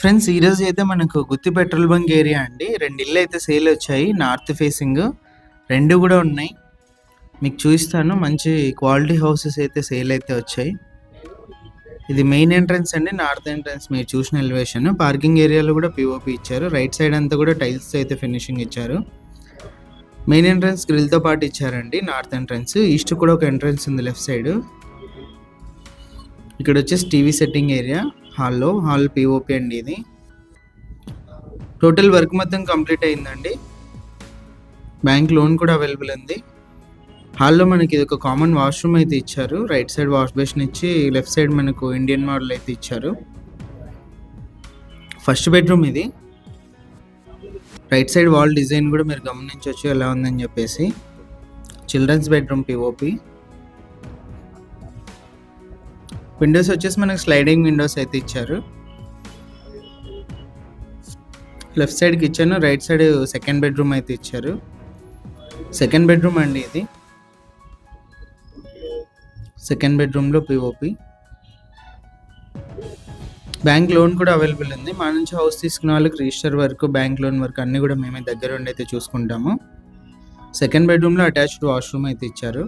Friends ఈరోజు అయితే మనకు గుత్తి పెట్రోల్ బంక్ ఏరియా అండి. 2 ఇళ్ళు అయితే సేల్ వచ్చాయి. నార్త్ ఫేసింగ్ 2 కూడా ఉన్నాయి. మీకు చూపిస్తాను. మంచి క్వాలిటీ హౌసెస్ అయితే సేల్ అయితే వచ్చాయి. ఇది మెయిన్ ఎంట్రన్స్ అండి, నార్త్ ఎంట్రన్స్ మీరు చూసిన ఎలివేషన్. పార్కింగ్ ఏరియాలో కూడా పిఓపి ఇచ్చారు. రైట్ సైడ్ అంతా కూడా టైల్స్ అయితే ఫినిషింగ్ ఇచ్చారు. మెయిన్ ఎంట్రన్స్ గ్రిల్తో పాటు ఇచ్చారండి. నార్త్ ఎంట్రన్స్, ఈస్ట్ కూడా ఒక ఎంట్రన్స్ ఉంది లెఫ్ట్ సైడ్. ఇక్కడ వచ్చేసి TV setting area, hall POP అండి. ఇది టోటల్ వర్క్ మొత్తం కంప్లీట్ అయిందండి. బ్యాంక్ లోన్ కూడా అవైలబుల్ ఉంది. హాల్లో మనకి ఇది ఒక కామన్ వాష్రూమ్ అయితే ఇచ్చారు. రైట్ సైడ్ వాష్ బేసిన్ ఇచ్చి, లెఫ్ట్ సైడ్ మనకు ఇండియన్ మోడల్ అయితే ఇచ్చారు. ఫస్ట్ బెడ్రూమ్ ఇది. రైట్ సైడ్ వాల్ డిజైన్ కూడా మీరు గమనించవచ్చు ఎలా ఉందని చెప్పేసి. Children's bedroom POP. విండోస్ వచ్చేసి మనకు స్లైడింగ్ విండోస్ అయితే ఇచ్చారు. Left side kitchen, right side second bedroom అయితే ఇచ్చారు. సెకండ్ బెడ్రూమ్ అండి ఇది. సెకండ్ బెడ్రూమ్లో పిఓపి. బ్యాంక్ లోన్ కూడా అవైలబుల్ ఉంది. మా నుంచి హౌస్ తీసుకున్న వాళ్ళకి register work, bank loan work అన్నీ కూడా మేమే దగ్గర ఉండి అయితే చూసుకుంటాము. సెకండ్ బెడ్రూమ్లో అటాచ్డ్ వాష్రూమ్ అయితే ఇచ్చారు.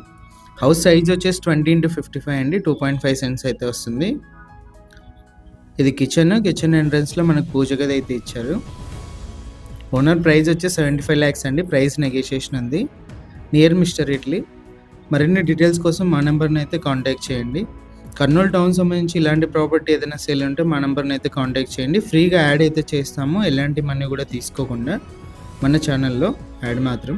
హౌస్ సైజ్ వచ్చేసి 20x55 అండి. 2.5 సెంట్స్ అయితే వస్తుంది. ఇది కిచెన్ ఎంట్రన్స్లో మనకు పూజ గది అయితే ఇచ్చారు. ఓనర్ ప్రైస్ వచ్చేసి 75 lakhs అండి. ప్రైస్ నెగోషియేషన్ ఉంది. నియర్ మిస్టర్ ఇట్లీ. మరిన్ని డీటెయిల్స్ కోసం మా నెంబర్ని అయితే కాంటాక్ట్ చేయండి. కర్నూలు టౌన్ సంబంధించి ఇలాంటి ప్రాపర్టీ ఏదైనా సేల్ ఉంటే మా నెంబర్ని అయితే కాంటాక్ట్ చేయండి. ఫ్రీగా యాడ్ అయితే చేస్తాము, ఎలాంటి మనీ కూడా తీసుకోకుండా. మన ఛానల్లో యాడ్ మాత్రం